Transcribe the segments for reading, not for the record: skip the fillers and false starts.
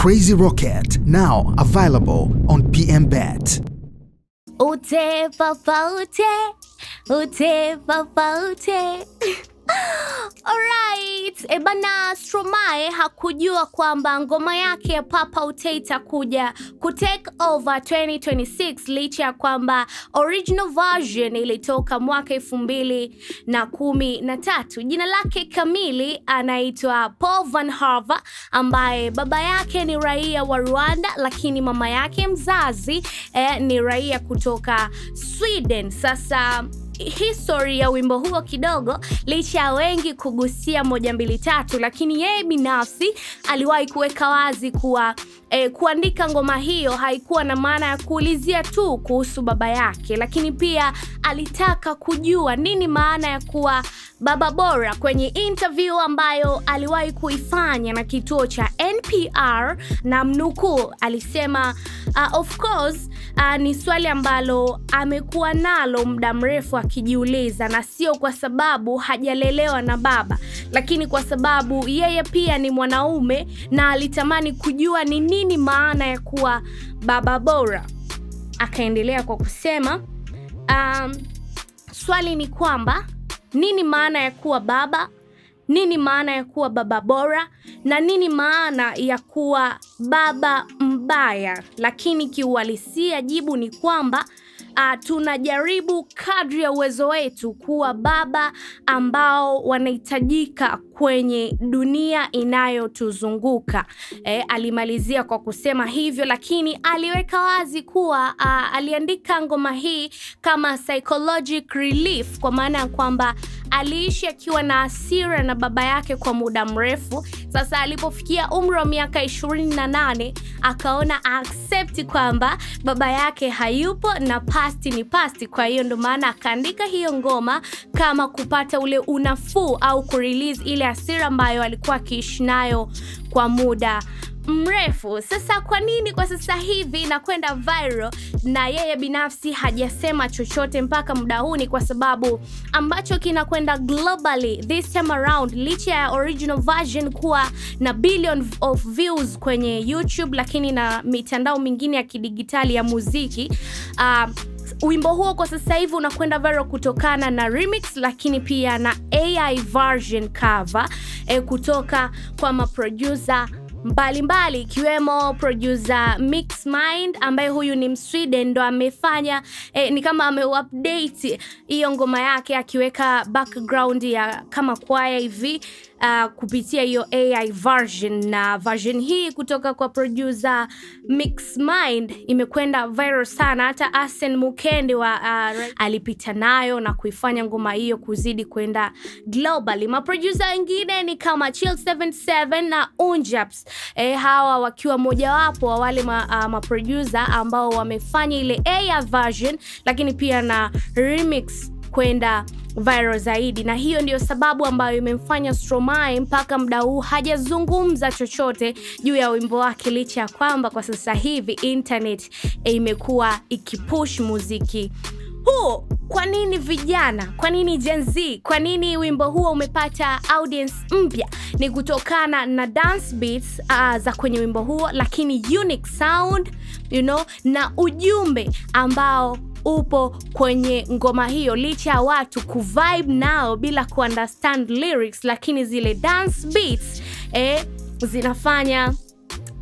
Crazy Rocket, now available on PMBet. Ute papa ute. Alright, ebana Stromae hakujua kwamba ngoma yake ya Papa Ute itakuja kutake over 2026 licha ya kwamba original version ilitoka mwaka 2013. Jina lake kamili anaitwa Paul Van Harva, ambaye baba yake ni raia wa Rwanda lakini mama yake mzazi ni raia kutoka Sweden. Sasa history ya wimbo huo kidogo, licha ya wengi kugusia 1, 2, 3, lakini yeye binafsi aliwahi kuweka wazi kuwa kuandika ngoma hiyo haikuwa na maana ya kuulizia tu kuhusu baba yake, lakini pia alitaka kujua nini maana ya kuwa baba bora. Kwenye interview ambayo aliwahi kuifanya na kituo cha NPR, na mnukuu, alisema of course ni swali ambalo amekuwa nalo muda mrefu akijiuliza, na sio kwa sababu hajalelewa na baba, lakini kwa sababu yeye pia ni mwanaume na alitamani kujua ni nini maana ya kuwa baba bora. Akaendelea kwa kusema swali ni kwamba nini maana ya kuwa baba, nini maana ya kuwa baba bora, na nini maana ya kuwa baba mbaya. Lakini kiuhalisia jibu ni kwamba tunajaribu kadri ya uwezo wetu kuwa baba ambao wanahitajika kwenye dunia inayotuzunguka. Alimalizia kwa kusema hivyo, lakini aliweka wazi kuwa aliandika ngoma hii kama psychological relief, kwa maana ya kwamba aliishi akiwa na hasira na baba yake kwa muda mrefu. Sasa alipofikia umri wa miaka 28 akaona accept kwamba baba yake hayupo na past ni past. Kwa hiyo ndo maana akaandika hiyo ngoma kama kupata ule unafuu au kurelease ile hasira ambayo alikuwa akiishi nayo kwa muda mrefu. Sasa kwa nini kwa sasa hivi inakwenda viral na yeye binafsi hajasema chochote mpaka muda huu? Ni kwa sababu ambacho kinakwenda globally this time around, licha ya original version kuwa na billion of views kwenye YouTube lakini na mitandao mingine ya kidigitali ya muziki, wimbo huo kwa sasa hivi unakwenda viral kutokana na remix, lakini pia na AI version cover kutoka kwa maproducer mbalimbali, ikiwemo producer Mix Mind ambaye huyu ni Msweden, ndo amefanya ni kama ameupdate hiyo ngoma yake akiweka background ya kama kwaya hivi kupitia hiyo AI version. Na version hii kutoka kwa producer Mix Mind imekwenda viral sana, hata Arsene Mukende wa alipita nayo na kuifanya ngoma hiyo kuzidi kwenda globally. Maproducer wengine ni kama Chill 77 na Unjaps, hawa wakiwa mojawapo wa wale maproducer ambao wamefanya ile AI version lakini pia na remix kwenda viral zaidi. Na hiyo ndio sababu ambayo imemfanya Stromae mpaka muda huu hajazungumza chochote juu ya wimbo wake, licha ya kwamba kwa sasa hivi internet imekuwa ikipush muziki huu. Kwa nini vijana? Kwa nini Gen Z? Kwa nini wimbo huo umepata audience mpya? Ni kutokana na dance beats za kwenye wimbo huo, lakini unique sound, na ujumbe ambao upo kwenye ngoma hiyo, licha ya watu kuvibe nao bila kuunderstand lyrics, lakini zile dance beats zinafanya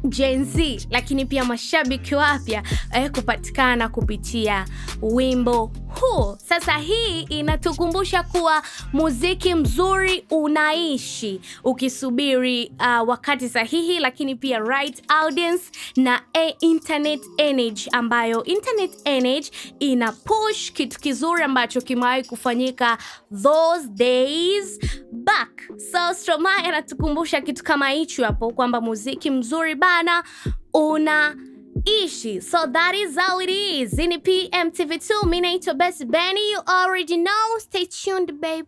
Gen Z lakini pia mashabiki wapya kupatikana kupitia wimbo huu. Sasa hii inatukumbusha kuwa muziki mzuri unaishi ukisubiri wakati sahihi, lakini pia right audience na internet energy, ambayo internet energy ina push kitu kizuri ambacho kimewahi kufanyika those days back. So Stromae anatukumbusha kitu kama hicho hapo, kwamba muziki mzuri bana unaishi. So that is how it is. In PMTV2, mimi naitwa Best Benny, you already know. Stay tuned babe.